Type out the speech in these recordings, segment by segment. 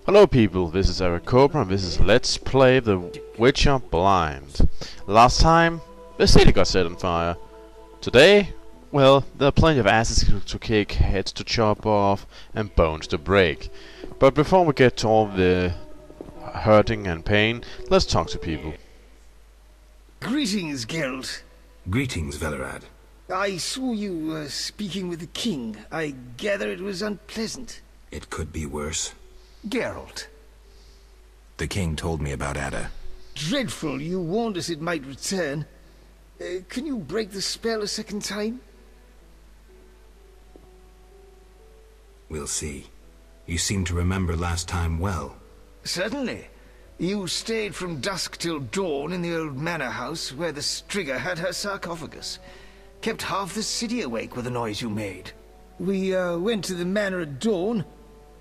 Hello people, this is Eric Cobra and this is Let's Play The Witcher Blind. Last time, the city got set on fire. Today, well, there are plenty of asses to kick, heads to chop off, and bones to break. But before we get to all the hurting and pain, let's talk to people. Greetings, Geralt. Greetings, Velerad. I saw you speaking with the king. I gather it was unpleasant. It could be worse. Geralt. The king told me about Ada. Dreadful, you warned us it might return. Can you break the spell a second time? We'll see. You seem to remember last time well. Certainly. You stayed from dusk till dawn in the old manor house where the Striga had her sarcophagus. Kept half the city awake with the noise you made. We went to the manor at dawn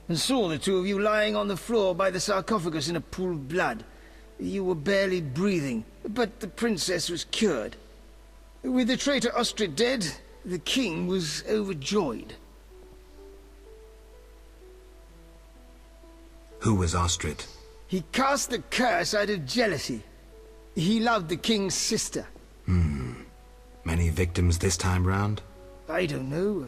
and saw the two of you lying on the floor by the sarcophagus in a pool of blood. You were barely breathing, but the princess was cured. With the traitor Ostrid dead, the king was overjoyed. Who was Ostrid? He cast the curse out of jealousy. He loved the king's sister. Many victims this time round? I don't know.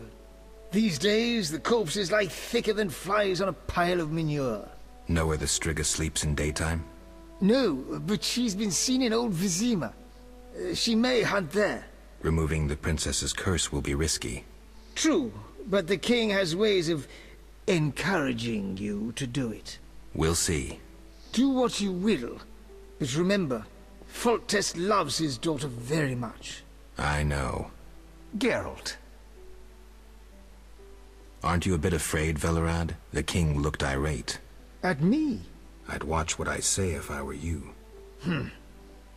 These days, the corpses lie thicker than flies on a pile of manure. Know where the Striga sleeps in daytime? No, but she's been seen in Old Vizima. She may hunt there. Removing the princess's curse will be risky. True, but the king has ways of encouraging you to do it. We'll see. Do what you will, but remember, Foltest loves his daughter very much. I know. Geralt. Aren't you a bit afraid, Velerad? The king looked irate. At me? I'd watch what I say if I were you.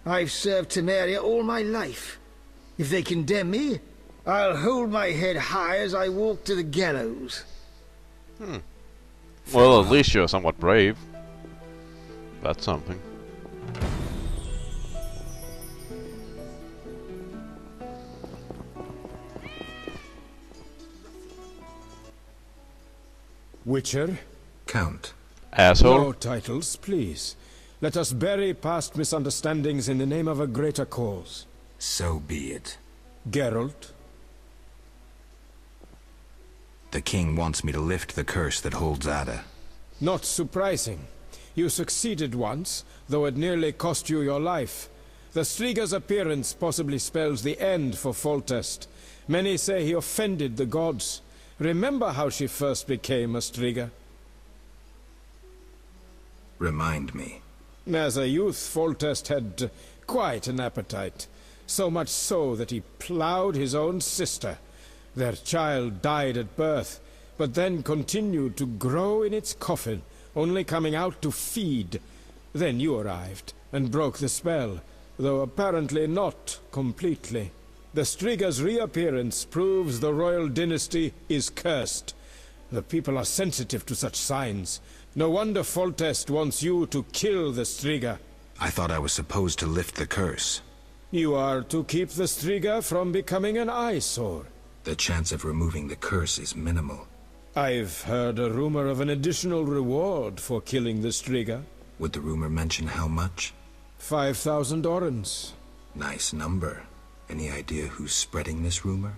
I've served Temeria all my life. If they condemn me, I'll hold my head high as I walk to the gallows. Well, at least you're somewhat brave. That's something. Witcher? Count. Asshole. No titles, please. Let us bury past misunderstandings in the name of a greater cause. So be it. Geralt? The king wants me to lift the curse that holds Ada. Not surprising. You succeeded once, though it nearly cost you your life. The Striga's appearance possibly spells the end for Foltest. Many say he offended the gods. Remember how she first became a Striga? Remind me. As a youth, Foltest had quite an appetite. So much so that he ploughed his own sister. Their child died at birth, but then continued to grow in its coffin, only coming out to feed. Then you arrived, and broke the spell, though apparently not completely. The Striga's reappearance proves the royal dynasty is cursed. The people are sensitive to such signs. No wonder Foltest wants you to kill the Striga. I thought I was supposed to lift the curse. You are to keep the Striga from becoming an eyesore. The chance of removing the curse is minimal. I've heard a rumor of an additional reward for killing the Striga. Would the rumor mention how much? 5,000 orens. Nice number. Any idea who's spreading this rumor?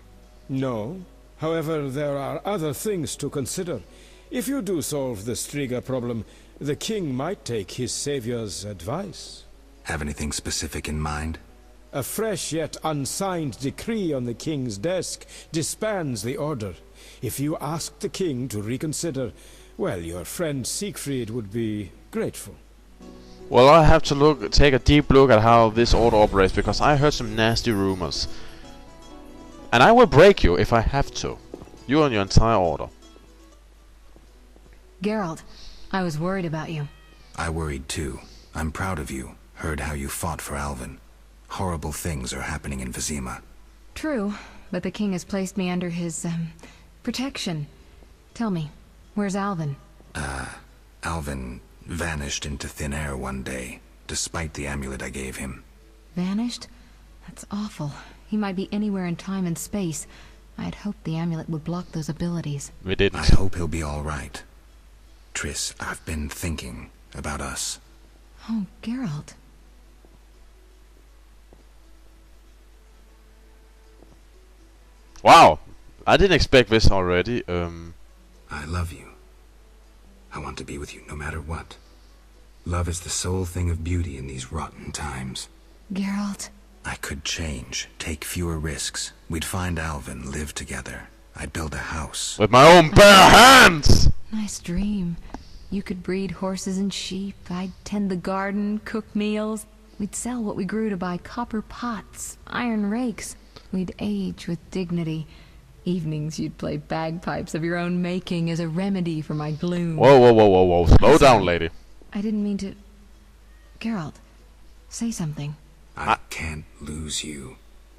No. However, there are other things to consider. If you do solve the Striga problem, the king might take his savior's advice. Have anything specific in mind? A fresh yet unsigned decree on the king's desk disbands the order. If you ask the king to reconsider, well, your friend Siegfried would be grateful. Well, I have to take a deep look at how this order operates, because I heard some nasty rumors. And I will break you if I have to. You and your entire order. Geralt, I was worried about you. I worried too. I'm proud of you. Heard how you fought for Alvin. Horrible things are happening in Vizima. True, but the king has placed me under his, protection. Tell me, where's Alvin? Alvin vanished into thin air one day, despite the amulet I gave him. Vanished? That's awful. He might be anywhere in time and space. I had hoped the amulet would block those abilities. We didn't. I hope he'll be all right. Triss, I've been thinking about us. Oh, Geralt. Wow, I didn't expect this already. I love you. I want to be with you no matter what. Love is the sole thing of beauty in these rotten times. Geralt. I could change, take fewer risks. We'd find Alvin, live together. I'd build a house. With my own bare hands! Nice dream. You could breed horses and sheep. I'd tend the garden, cook meals. We'd sell what we grew to buy copper pots, iron rakes. We'd age with dignity. Evenings you'd play bagpipes of your own making as a remedy for my gloom. Whoa, whoa, whoa, whoa, whoa. Slow down, lady. I didn't mean to... Geralt, say something. I can't lose you.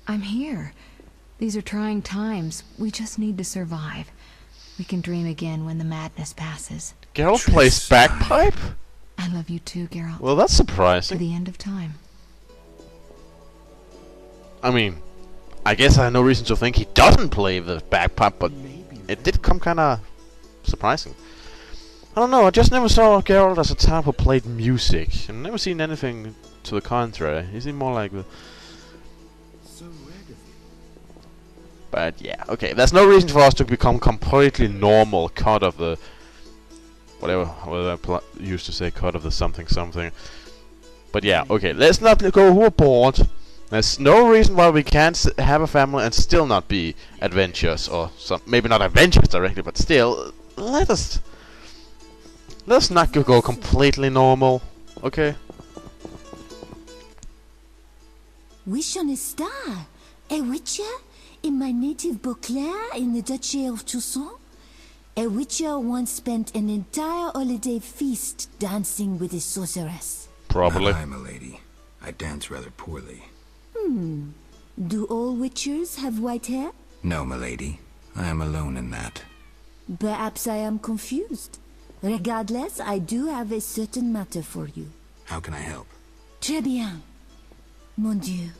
I'm here. These are trying times. We just need to survive. We can dream again when the madness passes. Geralt plays bagpipe? I love you too, Geralt. Well, that's To surprising. the end of time. I mean, I guess I have no reason to think he doesn't play the bagpipe, but it did come kinda surprising. I don't know, I just never saw Geralt as a type who played music. I've never seen anything to the contrary. He seemed more like the... But yeah, okay, there's no reason for us to become completely normal cut of the... Whatever I used to say, cut of the something something. But yeah, okay, let's not go overboard. There's no reason why we can't have a family and still not be adventurous, or maybe not adventurous directly, but still, let's not go completely normal, okay? Wish on a star? A witcher? In my native Beauclair in the Duchy of Toussaint? A witcher once spent an entire holiday feast dancing with a sorceress. Probably. Not I, milady. I dance rather poorly. Do all witchers have white hair? No, milady. I am alone in that. Perhaps I am confused. Regardless, I do have a certain matter for you. How can I help? Très bien. Mon Dieu.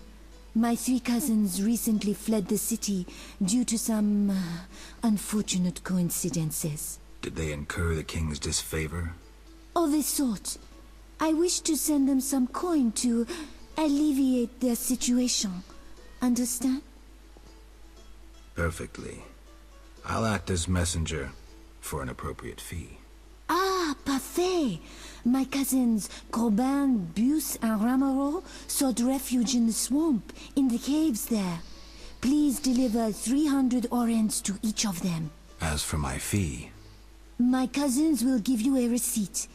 My 3 cousins recently fled the city due to some unfortunate coincidences. Did they incur the king's disfavor? Of a sort. I wish to send them some coin to alleviate their situation. Understand? Perfectly. I'll act as messenger for an appropriate fee. Ah, parfait! My cousins Corbin, Buse, and Ramiro sought refuge in the swamp, in the caves there. Please deliver 300 orens to each of them. As for my fee, My cousins will give you a receipt.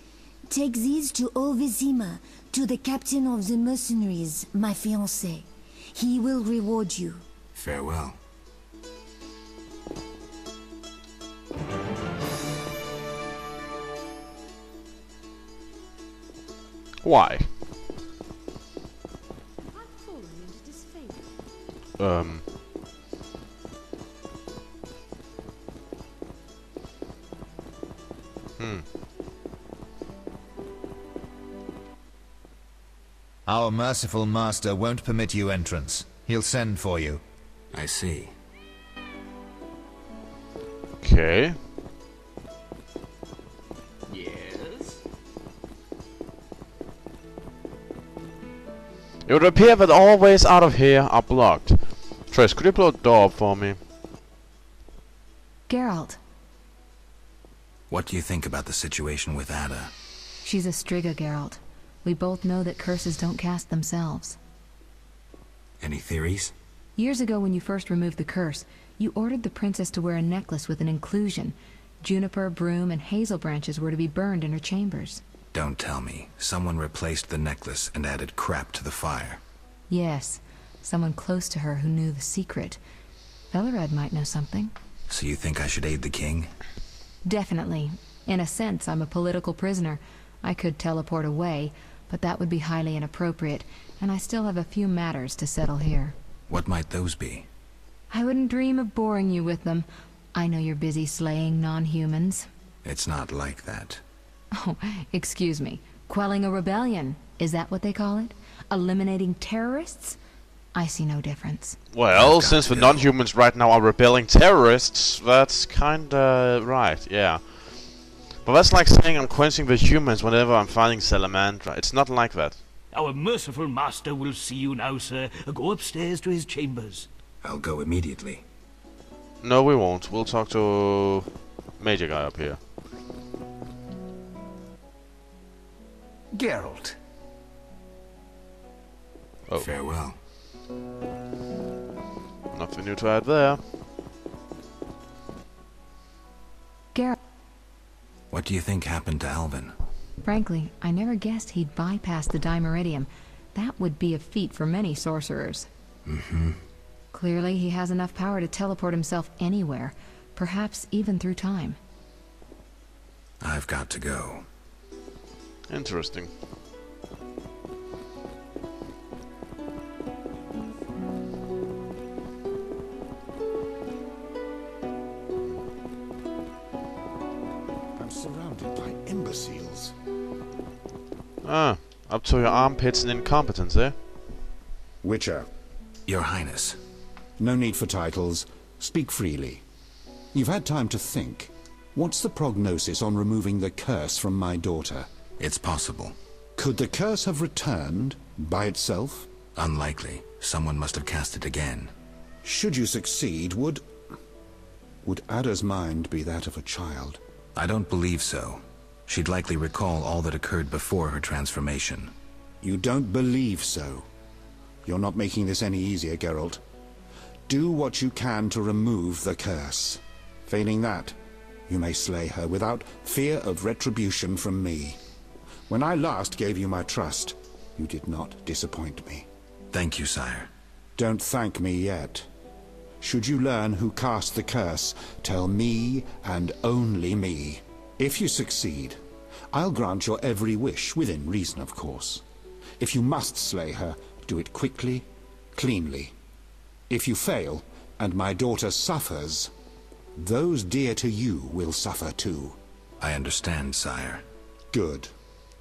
Take these to Ovizima, to the captain of the mercenaries, my fiancé. He will reward you. farewell. Why? Our merciful master won't permit you entrance. He'll send for you. I see. Okay. It would appear that all ways out of here are blocked. Triss, could you blow the door up for me? Geralt. What do you think about the situation with Ada? She's a Striga, Geralt. We both know that curses don't cast themselves. Any theories? Years ago when you first removed the curse, you ordered the princess to wear a necklace with an inclusion. Juniper, broom, and hazel branches were to be burned in her chambers. Don't tell me. Someone replaced the necklace and added crap to the fire. Yes, someone close to her who knew the secret. Velerad might know something. So you think I should aid the king? Definitely. In a sense, I'm a political prisoner. I could teleport away, but that would be highly inappropriate, and I still have a few matters to settle here. What might those be? I wouldn't dream of boring you with them. I know you're busy slaying non-humans. It's not like that. Oh, excuse me. Quelling a rebellion, is that what they call it? Eliminating terrorists? I see no difference. Well, I've got since to the go. non-humans right now are rebelling terrorists, that's kinda right, yeah. But that's like saying I'm quenching the humans whenever I'm fighting Salamandra. It's not like that. Our merciful master will see you now, sir. Go upstairs to his chambers. I'll go immediately. No, we won't. We'll talk to Major Guy up here. Geralt. Oh. Farewell. Nothing new to add there. Geralt. What do you think happened to Alvin? Frankly, I never guessed he'd bypass the Dimeridium. That would be a feat for many sorcerers. Mm-hmm. Clearly, he has enough power to teleport himself anywhere, perhaps even through time. I've got to go. Interesting. I'm surrounded by imbeciles. Ah, up to your armpits in incompetence, eh? Witcher, Your Highness. no need for titles. Speak freely. You've had time to think. What's the prognosis on removing the curse from my daughter? It's possible. Could the curse have returned by itself? Unlikely. Someone must have cast it again. Should you succeed, would Ada's mind be that of a child? I don't believe so. She'd likely recall all that occurred before her transformation. You don't believe so. You're not making this any easier, Geralt. Do what you can to remove the curse. Failing that, you may slay her without fear of retribution from me. When I last gave you my trust, you did not disappoint me. Thank you, sire. Don't thank me yet. Should you learn who cast the curse, tell me and only me. If you succeed, I'll grant your every wish, within reason, of course. If you must slay her, do it quickly, cleanly. If you fail, and my daughter suffers, those dear to you will suffer too. I understand, sire. Good.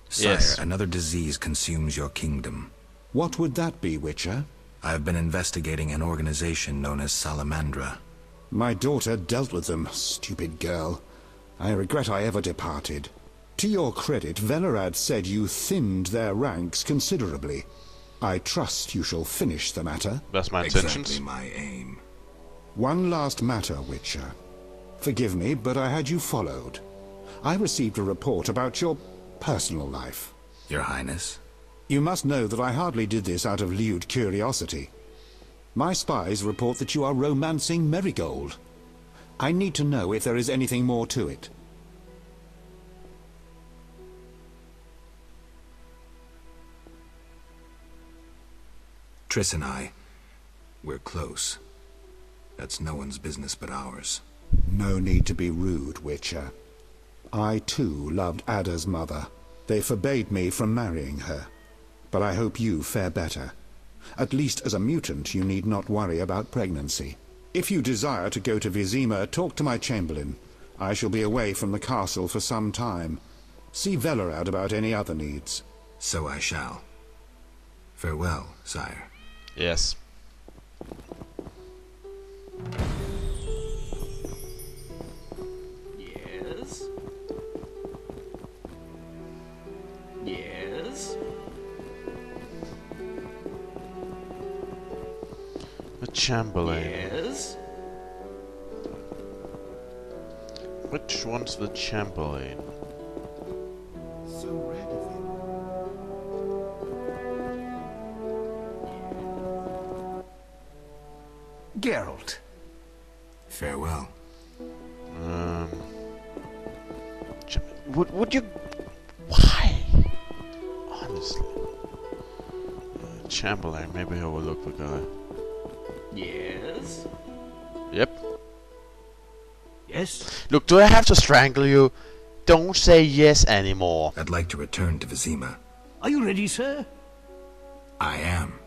Sire, Yes. another disease consumes your kingdom. What would that be, Witcher? I have been investigating an organization known as Salamandra. My daughter dealt with them, stupid girl. I regret I ever departed. To your credit, Velerad said you thinned their ranks considerably. I trust you shall finish the matter. That's my intentions. Exactly my aim. One last matter, Witcher. Forgive me, but I had you followed. I received a report about your personal life. Your Highness? You must know that I hardly did this out of lewd curiosity. My spies report that you are romancing Marigold. I need to know if there is anything more to it. Triss and I, we're close. That's no one's business but ours. No need to be rude, Witcher. I, too, loved Ada's mother. They forbade me from marrying her. But I hope you fare better. At least as a mutant, you need not worry about pregnancy. If you desire to go to Vizima, talk to my chamberlain. I shall be away from the castle for some time. See Velerad about any other needs. So I shall. Farewell, sire. Yes. Yes? Yes? The Chamberlain. Yes? Which one's the Chamberlain? So red of him. Geralt. Farewell. Would you? Why? Honestly, Chamberlain. Maybe overlook the guy. Yes? Yep. Yes? Look, do I have to strangle you? Don't say yes anymore. I'd like to return to Vizima. Are you ready, sir? I am.